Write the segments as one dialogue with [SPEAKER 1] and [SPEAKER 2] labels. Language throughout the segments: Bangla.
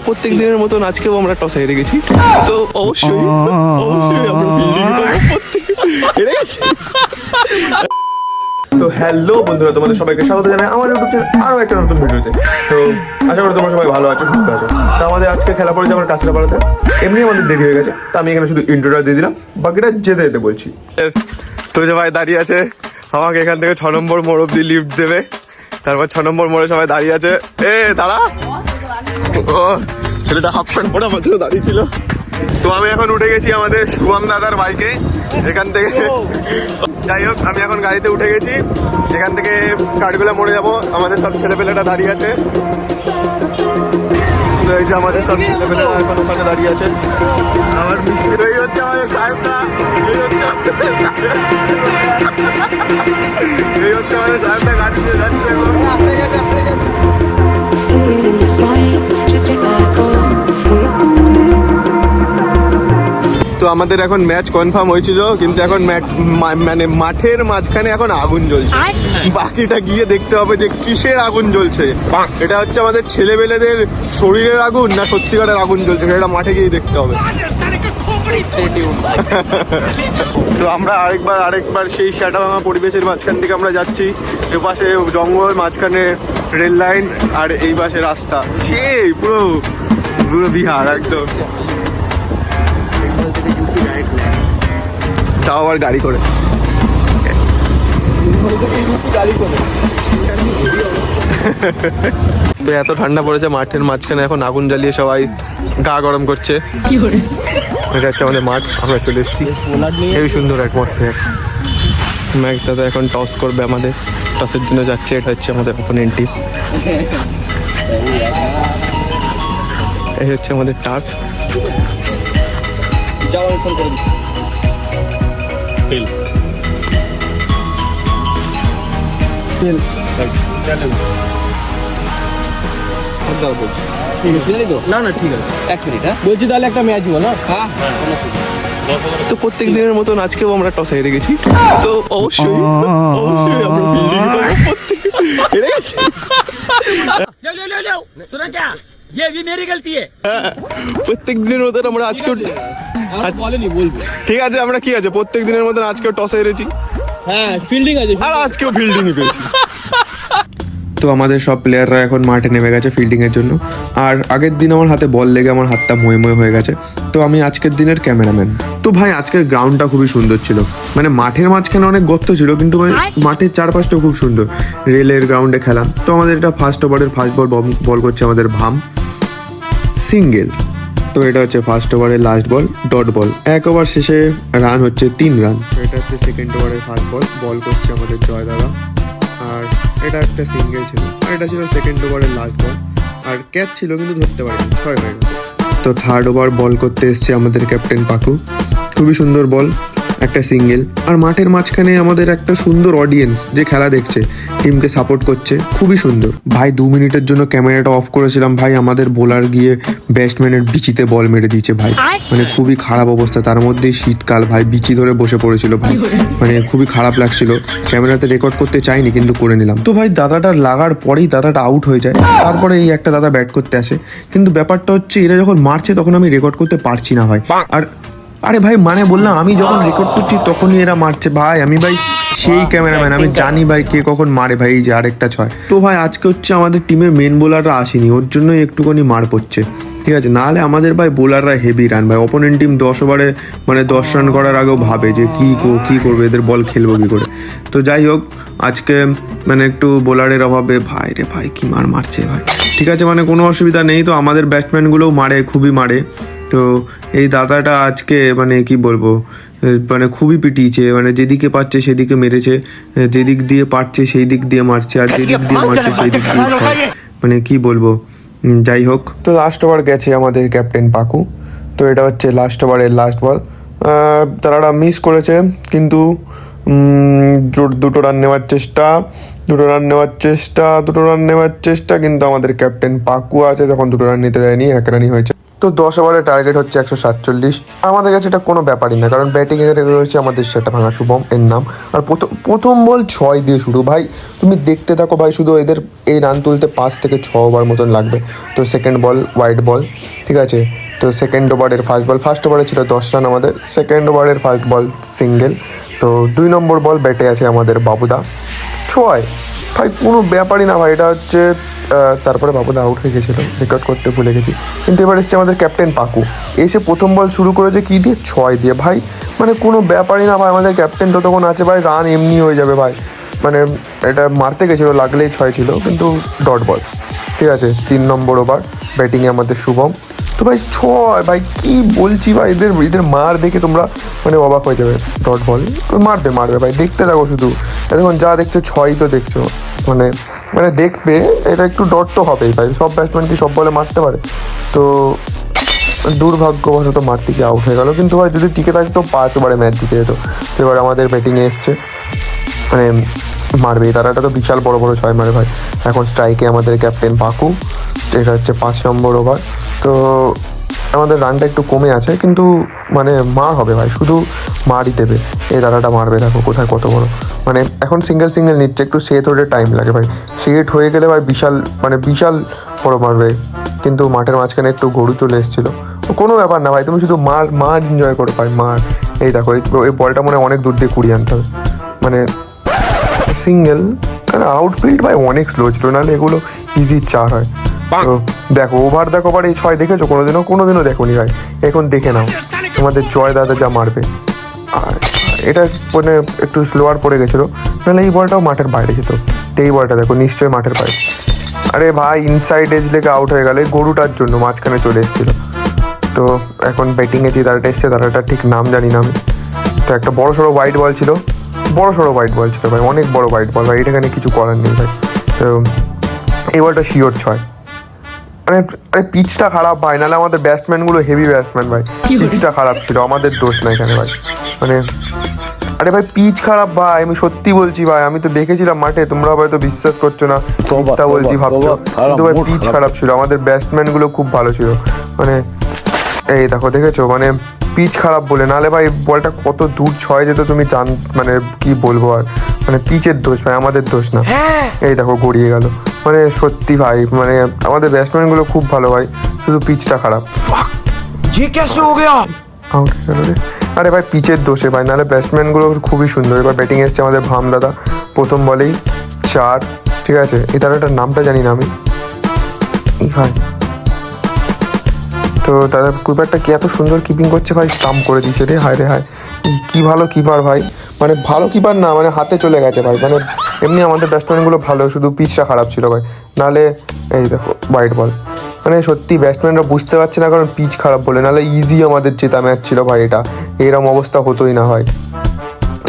[SPEAKER 1] প্রত্যেক দিনের মতন আজকেও আমরা টস হেরে গেছি, তো অবশ্যই আমরা ফিল্ডিং হেরে গেছি। তো হ্যালো বন্ধুরা, তোমাদের সবাইকে স্বাগত জানাই আমার ইউটিউব চ্যানেল আরও একটা নতুন ভিডিওতে। তো আশা করি তোমরা সবাই ভালো আছো, সুস্থ আছো। তো আমাদের আজকে খেলা পড়েছে আমার কাছড়াপাড়াতে, এমনি আমাদের দেরি হয়ে গেছে, তো আমি এখানে শুধু ইন্ট্রোটা দিয়ে দিলাম, বাকিটা যেতে যেতে বলছি। তো যে ভাই দাঁড়িয়ে আছে, আমাকে এখান থেকে 6 নম্বর মোড় অব্দি লিফট দেবে, তারপর 6 নম্বর মোড়ে সবাই দাঁড়িয়ে আছে। এ দাঁড়া, ও ছেলেটা হাফ প্যান্ট পরা মাত্র দাঁড়িয়ে ছিল। তো আমি এখন উঠে গেছি আমাদের শুভম দাদার বাইকে এখান থেকে। যাই হোক, আমি এখন গাড়িতে উঠে গেছি, এখান থেকে কাঠগোলা মোড়ে যাবো। আমাদের সব ছেলেপেলেরা দাঁড়িয়ে আছে, তো এই যে আমাদের সব ছেলেপেলেরা এখন ওখানে দাঁড়িয়ে আছে। আমার এই হচ্ছে আমাদের সাহেবটা, এই হচ্ছে আমাদের সাহেবটা গাড়িতে যাচ্ছে। তো আমাদের এখন ম্যাচ কনফার্ম হয়েছিল, কিন্তু এখন মানে মাঠের মাঝখানে এখন আগুন জ্বলছে। বাকিটা গিয়ে দেখতে হবে যে কিসের আগুন জ্বলছে। এটা হচ্ছে আমাদের ছেলেবেলেদের শরীরের আগুন না সত্যিকারের আগুন জ্বলছে, এটা মাঠে গিয়ে দেখতে হবে। তো আমরা আরেকবার সেই শ্যাটাভাঙা পরিবেশের মাঝখান থেকে আমরা যাচ্ছি। এপাশে জঙ্গল, মাঝখানে রেল লাইন, আর এই পাশে রাস্তা, সেই পুরো বিহার একদম। তাও আবার গাড়ি করে। তো এত ঠান্ডা পড়েছে, মাঠের মাঝখানে এখন আগুন জ্বালিয়ে সবাই গা গরম করছে। এটা হচ্ছে আমাদের মাঠ, আমরা চলে এসেছি। হেবি সুন্দর অ্যাটমসফিয়ার। ম্যাক দাদা এখন টস করবে, আমাদের টসের জন্য যাচ্ছে। এটা হচ্ছে আমাদের অপোনেন্ট টিম। এই হচ্ছে আমাদের টার্ফ। না ঠিক আছে, 1 মিনিট বলছি, তাহলে একটা ম্যাচ হলো না। তো প্রত্যেক দিনের মতন আজকেও আমরা টস হেরে গেছি, তো অবশ্যই আমরা ফিল্ডিং হেরে গেছি। প্রত্যেক দিনের মতন আমরা আজকেও, ঠিক আছে আমরা কি আছে, প্রত্যেক দিনের মতন আজকেও টস হেরেছি। হ্যাঁ ফিল্ডিং আছে, আর আজকেও ফিল্ডিংই পেয়েছি। তো আমাদের সব প্লেয়াররা এখন মাঠে নেমে গেছে ফিল্ডিং এর জন্য। আর আগের দিন আমার হাতে বল লেগে আমার হাতটা ময়ে হয়ে গেছে, তো আমি আজকের দিনের ক্যামেরাম্যান। তো ভাই আজকের গ্রাউন্ডটা খুবই সুন্দর ছিল, মানে মাঠের মাঝখানে অনেক গর্ত ছিল, কিন্তু ভাই মাঠের চারপাশটা খুব সুন্দর। রেলের গ্রাউন্ডে খেলা। তো আমাদের এটা ফার্স্ট ওভারের ফার্স্ট বল করছে আমাদের ভাম, সিঙ্গেল। তো এটা হচ্ছে ফার্স্ট ওভারের লাস্ট বল, ডট বল। 1 ওভার শেষে রান হচ্ছে 3 রান। এটা হচ্ছে সেকেন্ড ওভারের ফার্স্ট বল করছে আমাদের জয় দাদা, আর এটা একটা সিঙ্গেল ছিল। আর এটা ছিল সেকেন্ড ওভারের লাস্ট বল, আর ক্যাচ ছিল কিন্তু ধরতে পারিনি, 6 হয়ে গেছে। তো থার্ড ওভার বল করতে এসছে আমাদের ক্যাপ্টেন পাকু, খুবই সুন্দর বল, একটা সিঙ্গেল। আর মাঠের মাঝখানে আমাদের একটা সুন্দর অডিয়েন্স যে খেলা দেখছে, টিমকে সাপোর্ট করছে, খুবই সুন্দর। ভাই 2 মিনিটের জন্য ক্যামেরাটা অফ করেছিলাম, ভাই আমাদের বোলার গিয়ে ব্যাটসম্যানের বিচিতে বল মেরে দিয়েছে ভাই, মানে খুবই খারাপ অবস্থা। তার মধ্যেই শীতকাল, ভাই বিচি ধরে বসে পড়েছিল ভাই, মানে খুবই খারাপ লাগছিল। ক্যামেরাতে রেকর্ড করতে চাইনি, কিন্তু করে নিলাম। তো ভাই দাদাটার লাগার পরেই দাদাটা আউট হয়ে যায়, তারপরে এই একটা দাদা ব্যাট করতে আসে। কিন্তু ব্যাপারটা হচ্ছে এরা যখন মারছে তখন আমি রেকর্ড করতে পারছি না ভাই। আর আরে ভাই মানে বললাম, আমি যখন রেকর্ড করছি তখনই এরা মারছে ভাই। আমি ভাই সেই ক্যামেরাম্যান, আমি জানি ভাই কে কখন মারে ভাই। এই যে আরেকটা 6। তো ভাই আজকে হচ্ছে আমাদের টিমের মেন বোলাররা আসেনি, ওর জন্যই একটুখানি মার পড়ছে, ঠিক আছে। নাহলে আমাদের ভাই বোলাররা হেভি রান ভাই। অপোনেন্ট টিম 10 ওভারে মানে 10 রান করার আগেও ভাবে যে কি করবে, এদের বল খেলবো কি করে। তো যাই হোক, আজকে মানে একটু বোলারের অভাবে ভাই রে ভাই কি মারছে ভাই। ঠিক আছে, মানে কোনো অসুবিধা নেই। তো আমাদের ব্যাটসম্যানগুলোও মারে, খুবই মারে। তো এই দাদাটা আজকে মানে কি বলবো, মানে খুবই পিটিয়েছে, মানে যেদিকে পাচ্ছে সেদিকে মেরেছে, যেদিক দিয়ে পারছে সেই দিক দিয়ে মারছে, আর যেদিক দিয়ে মারছে সেই দিক দিয়ে ছয়, মানে কি বলবো। যাই হোক, তো লাস্ট ওভার গেছে আমাদের ক্যাপ্টেন পাকু। তো এটা হচ্ছে লাস্ট ওভারের লাস্ট বল। তারা মিস করেছে, কিন্তু 2 রান নেওয়ার চেষ্টা, দুটো রান নেওয়ার চেষ্টা কিন্তু আমাদের ক্যাপ্টেন পাকু আছে, তখন দুটো রান নিতে দেয়নি, 1 রানই হয়েছে। তো 10 ওভারের টার্গেট হচ্ছে 147। আমাদের কাছে এটা কোনো ব্যাপারই না, কারণ ব্যাটিংয়ে রয়েছে আমাদের সেটা ভাঙা শুভম এর নাম। আর প্রথম বল 6 দিয়ে শুরু ভাই, তুমি দেখতে থাকো ভাই, শুধু এদের এই রান তুলতে 5 থেকে 6 ওভার মতন লাগবে। তো সেকেন্ড বল ওয়াইড বল, ঠিক আছে। তো সেকেন্ড ওভারের ফার্স্ট ওভারে ছিল 10 রান আমাদের, সেকেন্ড ওভারের ফার্স্ট বল সিঙ্গেল। তো 2 নম্বর বল ব্যাটে আছে আমাদের বাবুদা, 6 ভাই, কোনো ব্যাপারই না ভাই, এটা হচ্ছে তারপরে বাবুদা আউট হয়ে গেছিলো, রেকর্ড করতে ভুলে গেছি। কিন্তু এবার এসছে আমাদের ক্যাপ্টেন পাকু, এসে প্রথম বল শুরু করেছে কী দিয়ে, 6 দিয়ে ভাই, মানে কোনো ব্যাপারই না ভাই, আমাদের ক্যাপ্টেন ততক্ষণ আছে ভাই, রান এমনি হয়ে যাবে ভাই। মানে এটা মারতে গেছিলো, লাগলেই 6 ছিল, কিন্তু ডট বল, ঠিক আছে। 3 নম্বর ওভার, ব্যাটিংয়ে আমাদের শুভম। তো ভাই 6 ভাই, কি বলছি ভাই, এদের মার দেখে তোমরা মানে অবাক হয়ে যাবে। ডট বল মারবে ভাই, দেখতে থাকো শুধু, এখন যা দেখছো 6ই তো দেখছো, মানে দেখবে এটা একটু ডট তো হবেই ভাই, সব ব্যাটসম্যান কি সব বলে মারতে পারে? তো দুর্ভাগ্যবশত মারতে গিয়ে আউট হয়ে গেল, কিন্তু ভাই যদি টিকে থাকতো 5 ওভারে ম্যাচ জিতে যেত। তো এবার আমাদের ব্যাটিংয়ে এসছে, মানে মারবে, তারাটা তো বিশাল বড় 6 মারে ভাই। এখন স্ট্রাইকে আমাদের ক্যাপ্টেন পাকু, এটা হচ্ছে 5 নম্বর ওভার। তো আমাদের রানটা একটু কমে আছে, কিন্তু মানে মার হবে ভাই, শুধু মারই দেবে, এই তারাটা মারবে, দেখো কোথায় কত বড়, মানে এখন সিঙ্গেল নিচ্ছে, একটু সেট হতে টাইম লাগে ভাই, সেট হয়ে গেলে ভাই বিশাল বড় মারবে। কিন্তু মাঠের মাঝখানে একটু গরু চলে এসেছিলো, কোনো ব্যাপার না ভাই, তুমি শুধু মার এনজয় করো ভাই, মার। এই দেখো এই বলটা মনে অনেক দূর দিয়ে কুড়িয়ে আনতে হবে, মানে সিঙ্গেল, আউটফিল্ড ভাই অনেক স্লো ছিল, নাহলে এগুলো ইজি 4 হয়। তো দেখো ওভার এই 6 দেখেছো কোনোদিনও দেখোনি ভাই, এখন দেখে নাও তোমাদের জয় দাদা যা মারবে। আর এটা মানে একটু স্লোয়ার পড়ে গেছিলো, নাহলে এই বলটাও মাঠের বাইরে যেত। তো এই বলটা দেখো নিশ্চয়ই মাঠের বাইরে, আরে ভাই ইনসাইড এজ লেগে আউট হয়ে গেল, এই গরুটার জন্য মাঝখানে চলে এসেছিলো। তো এখন ব্যাটিংয়ে যে তারাটা এসছে, তারাটা ঠিক নাম জানি না আমি। তো একটা বড় সড়ো হোয়াইট বল ছিল ভাই, অনেক বড় হোয়াইট বল ভাই, এখানে কিছু করার নেই ভাই। তো এই বলটা শিওর 6, মানে আরে পিচটা খারাপ ভাই, নাহলে আমাদের ব্যাটসম্যানগুলো হেভি ব্যাটসম্যান ভাই, পিচটা খারাপ ছিল, আমাদের দোষ না এখানে ভাই, মানে আরে ভাই পিচ খারাপ ভাই, আমি সত্যি বলছি ভাই, আমি তো দেখেছিলাম মাঠে, তোমরা হয়তো বিশ্বাস করছো না, মিথ্যা বলছি ভাবছো, কিন্তু ভাই পিচ খারাপ ছিল, আমাদের ব্যাটসম্যানগুলো খুব ভালো ছিল, মানে এই দেখো দেখেছো, মানে পিচ খারাপ বলে, নাহলে ভাই বলটা কত দূর 6 যেত তুমি মানে কি বলবো আর, মানে পিচের দোষ ভাই, আমাদের দোষ না। এই দেখো গড়িয়ে গেল, মানে সত্যি ভাই, মানে আমাদের ব্যাটসম্যানগুলো খুব ভালো ভাই, শুধু পিচটা খারাপ। আউট গেল রে, আরে ভাই পিচের দোষে ভাই, নাহলে ব্যাটসম্যানগুলো খুবই সুন্দর। এবার ব্যাটিং এসছে আমাদের ভাম দাদা, প্রথম বলেই 4, ঠিক আছে। এই তারাটার নামটা জানি না আমি ভাই। তো তাদের কুইপারটা কি এত সুন্দর কিপিং করছে ভাই, স্টাম্প করে দিচ্ছে রে, হায় রে হায়, কি ভালো কিপার ভাই, মানে ভালো কিপার না, মানে হাতে চলে গেছে ভাই, মানে এমনি আমাদের ব্যাটসম্যানগুলো ভালো, শুধু পিচটা খারাপ ছিল ভাই, নাহলে এই দেখো হোয়াইট বল, মানে সত্যি ব্যাটসম্যানরা বুঝতে পারছে না, কারণ পিচ খারাপ বলে, নাহলে ইজি আমাদের জেতা ম্যাচ ছিল ভাই, এটা এরম অবস্থা হতোই না ভাই।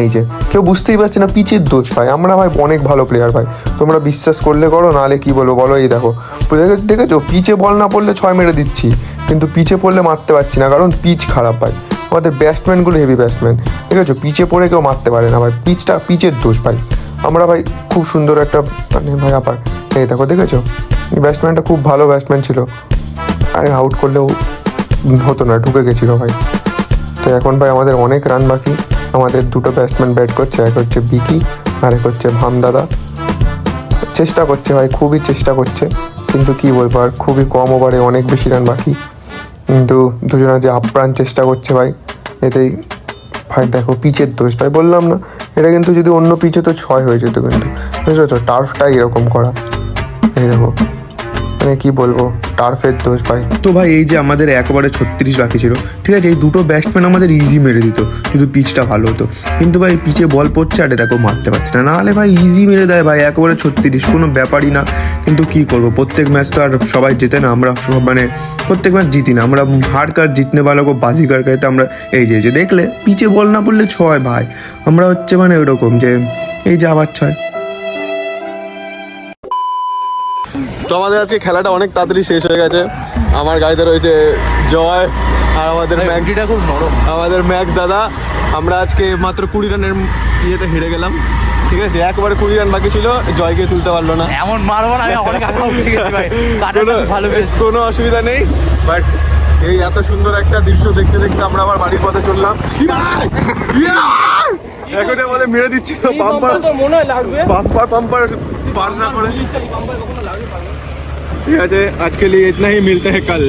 [SPEAKER 1] এই যে কেউ বুঝতেই পারছে না, পিচের দোষ ভাই, আমরা ভাই অনেক ভালো প্লেয়ার ভাই, তোমরা বিশ্বাস করলে করো, নাহলে কি বলবো বলো। এই দেখো দেখেছো, পিচে বল না পড়লে 6 মেরে দিচ্ছি, কিন্তু পিচে পড়লে মারতে পারছি না, কারণ পিচ খারাপ ভাই, আমাদের ব্যাটসম্যানগুলো হেভি ব্যাটসম্যান, ঠিক আছে, পিচে পড়ে কেউ মারতে পারে না ভাই, পিচের দোষ ভাই। আমরা ভাই খুব সুন্দর একটা মানে ভাই আপার, এই দেখো দেখেছো, ব্যাটসম্যানটা খুব ভালো ব্যাটসম্যান ছিল, আরে আউট করলেও হতো না, ঢুকে গেছিলো ভাই। তো এখন ভাই আমাদের অনেক রান বাকি, আমাদের 2টো ব্যাটসম্যান ব্যাট করছে, এক হচ্ছে বিকি আর এক হচ্ছে ভাম দাদা, চেষ্টা করছে ভাই, খুবই চেষ্টা করছে, কিন্তু কি বলবো আর, খুবই কম ওভারে অনেক বেশি রান বাকি, কিন্তু দুজনে যে আপ্রাণ চেষ্টা করছে ভাই, এতেই ভাই দেখো পিচের দোষ ভাই, বললাম না, এটা কিন্তু যদি অন্য পিচে তো 6 হয়ে যেত, কিন্তু বুঝেছো, টার্ফটাই এরকম করা, এই দেখো মানে কি বলবো, টার্ফের দোষ ভাই। তো ভাই এই যে আমাদের 1 ওভারে 36 বাকি ছিল, ঠিক আছে, এই 2টো ব্যাটসম্যান আমাদের ইজি মেরে দিত, শুধু পিচটা ভালো হতো, কিন্তু ভাই পিচে বল পড়ছে আর এটাকেও মারতে পারছে না, নাহলে ভাই ইজি মেরে দেয় ভাই, 1 ওভারে 36 কোনো ব্যাপারই না। কিন্তু কি করবো, প্রত্যেক ম্যাচ তো আর সবাই জেতে না, আমরা মানে প্রত্যেক ম্যাচ জিতি না, আমরা হার কার জিতনে ভালো বাজি কার খাইতে আমরা, এই যে দেখলে পিচে বল না পড়লে 6 ভাই, আমরা হচ্ছে মানে ওইরকম যে এই যে আবার 6।
[SPEAKER 2] তো আমাদের আজকে খেলাটা অনেক তাড়াতাড়ি শেষ হয়ে গেছে, আমার গাড়িতে রয়েছে জয় আর আমাদের ম্যাক্সটা খুব নরম, আমাদের ম্যাক্স দাদা, আমরা আজকে মাত্র 20 রানের ইয়েতে হেরে গেলাম, ঠিক আছে, একবারে 20 রান বাকি ছিল, জয়কে তুলতে পারলো না।
[SPEAKER 3] এমন মারবো না, আমি অনেক আগে উঠে গেছি ভাই, কাটাটা ভালো পেয়েছি।
[SPEAKER 2] কোনো অসুবিধা নেই, বাট এই এত সুন্দর একটা দৃশ্য দেখতে দেখতে আমরা আবার বাড়ির পথে চললাম। এখন আমাদের মেরে দিচ্ছিল পাম্পার,
[SPEAKER 3] মনে হয় লাগবে
[SPEAKER 2] পাম্পার পার না করে। ঠিক আছে, আজকে লিয়ে ইतना ही, मिलते हैं कल।